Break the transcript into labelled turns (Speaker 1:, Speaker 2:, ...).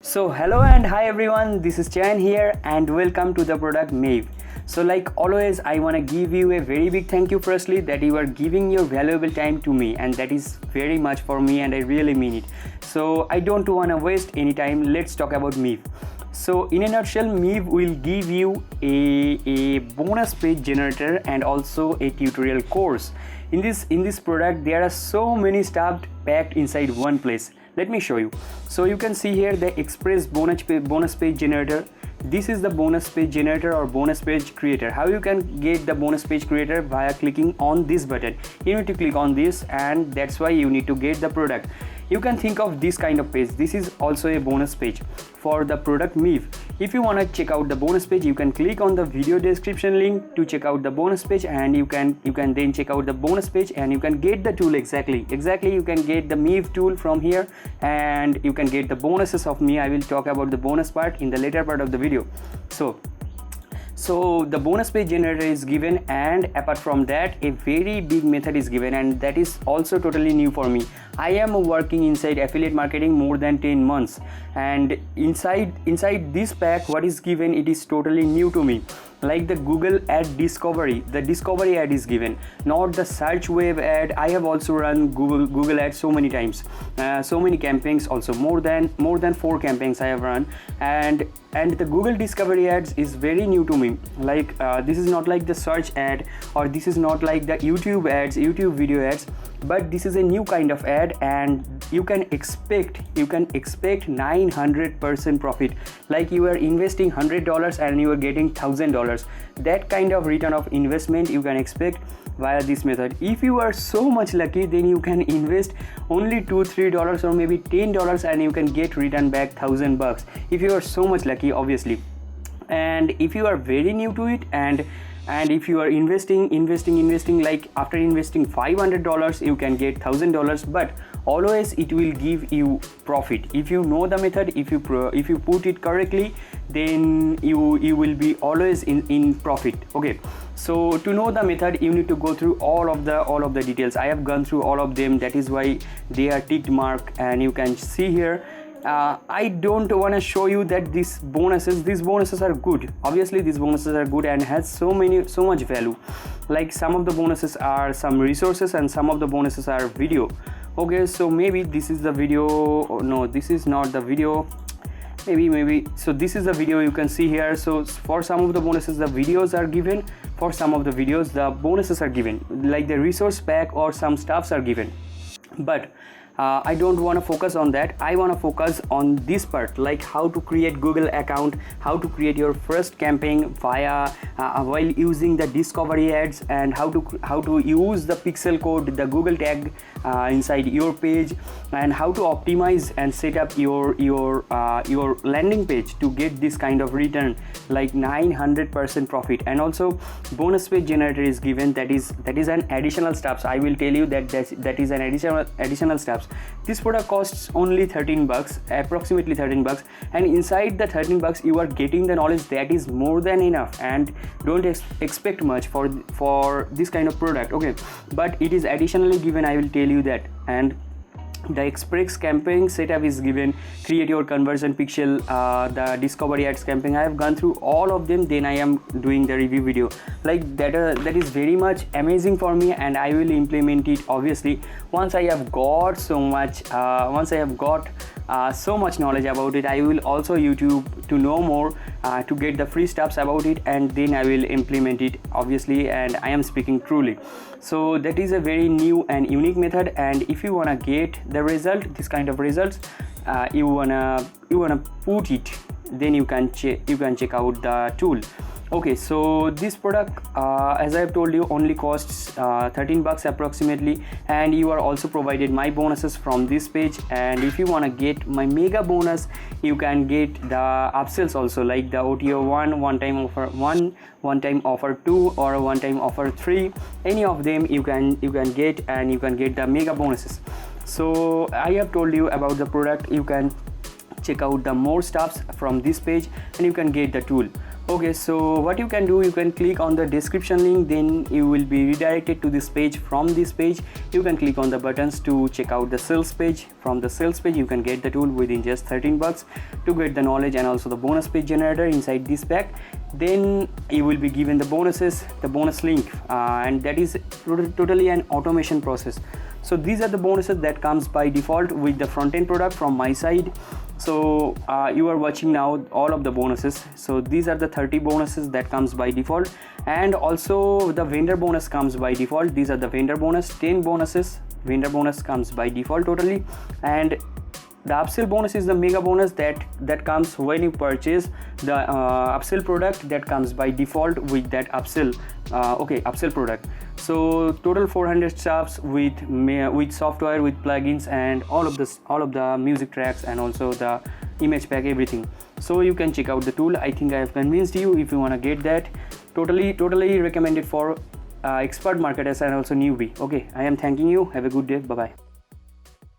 Speaker 1: So hello and hi everyone, this is Chan here and welcome to the product Mave. So like always, I want to give you a very big thank you firstly that you are giving your valuable time to me, and that is very much for me and I really mean it. So I don't want to waste any time, let's talk about Mave. So in a nutshell, Mave will give you a bonus page generator and also a tutorial course. In this product there are so many stuff packed inside one place. Let me show you. So you can see here the express bonus page generator. This is the bonus page generator or bonus page creator. How you can get the bonus page creator? Via clicking on this button. You need to click on this, and that's why you need to get the product. You can think of this kind of page. This is also a bonus page for the product Mave. If you want to check out the bonus page, you can click on the video description link to check out the bonus page, and you can then check out the bonus page and you can get the tool exactly you can get the Mave tool from here, and you can get the bonuses of me. I will talk about the bonus part in the later part of the video. So the bonus page generator is given, and apart from that a very big method is given, and that is also totally new for me. I am working inside affiliate marketing more than 10 months, and inside this pack what is given, it is totally new to me. Like the Google ad discovery, the discovery ad is given, not the search web ad. I have also run Google ads so many times, so many campaigns, also more than 4 campaigns I have run, and the Google discovery ads is very new to me. Like this is not like the search ad, or this is not like the YouTube ads, YouTube video ads, but this is a new kind of ad, and you can expect 900% profit. Like you are investing $100 and you are getting $1,000. That kind of return of investment you can expect via this method. If you are so much lucky, then you can invest only $2-3 or maybe $10 and you can get return back $1,000 if you are so much lucky, obviously. And if you are very new to it, and if you are investing, like after investing $500 you can get $1,000, but always it will give you profit if you know the method. If you put it correctly, then you will be always in profit. Okay, so to know the method you need to go through all of the details. I have gone through all of them, that is why they are ticked mark, and you can see here. I don't want to show you that these bonuses are good. Obviously these bonuses are good and has so much value. Like some of the bonuses are some resources and some of the bonuses are video. Okay, so maybe this is the video, or no, this is not the video, maybe so this is the video you can see here. So for some of the bonuses the videos are given, for some of the videos the bonuses are given, like the resource pack or some stuffs are given, but I don't want to focus on that. I want to focus on this part, like how to create Google account, how to create your first campaign via while using the discovery ads, and how to use the pixel code, the Google tag inside your page, and how to optimize and set up your landing page to get this kind of return, like 900% profit. And also bonus page generator is given, that is an additional steps. I will tell you that is an additional steps. This product costs only $13, approximately $13, and inside the $13 you are getting the knowledge that is more than enough, and don't expect much for this kind of product. Okay, but it is additionally given, I will tell you that. And the express campaign setup is given, create your conversion pixel, the discovery ads campaign. I have gone through all of them, then I am doing the review video. Like that is very much amazing for me, and I will implement it obviously once I have got so much knowledge about it. I will also YouTube to know more, to get the free stuffs about it, and then I will implement it obviously, and I am speaking truly. So that is a very new and unique method, and if you wanna get the result, this kind of results, you wanna put it, then you can check out the tool. Okay, so this product as I have told you only costs $13 approximately, and you are also provided my bonuses from this page. And if you want to get my mega bonus, you can get the upsells also, like the OTO 1, one-time offer 1, one-time offer 2, or one-time offer 3. Any of them you can get, and you can get the mega bonuses. So I have told you about the product. You can check out the more stuffs from this page and you can get the tool. Okay, so what you can do, you can click on the description link, then you will be redirected to this page. From this page you can click on the buttons to check out the sales page. From the sales page you can get the tool within just 13 bucks to get the knowledge and also the bonus page generator inside this pack. Then you will be given the bonuses, the bonus link, and that is totally an automation process. So these are the bonuses that comes by default with the front-end product from my side. So you are watching now all of the bonuses. So these are the 30 bonuses that comes by default, and also the vendor bonus comes by default. These are the vendor bonus, 10 bonuses. Vendor bonus comes by default totally, and the upsell bonus is the mega bonus that comes when you purchase the upsell product, that comes by default with that upsell upsell product. So total 400 subs with software, with plugins, and all of the music tracks, and also the image pack, everything. So you can check out the tool. I think I have convinced you. If you want to get that, totally recommended for expert marketers and also newbie. Okay, I am thanking you. Have a good day. Bye bye.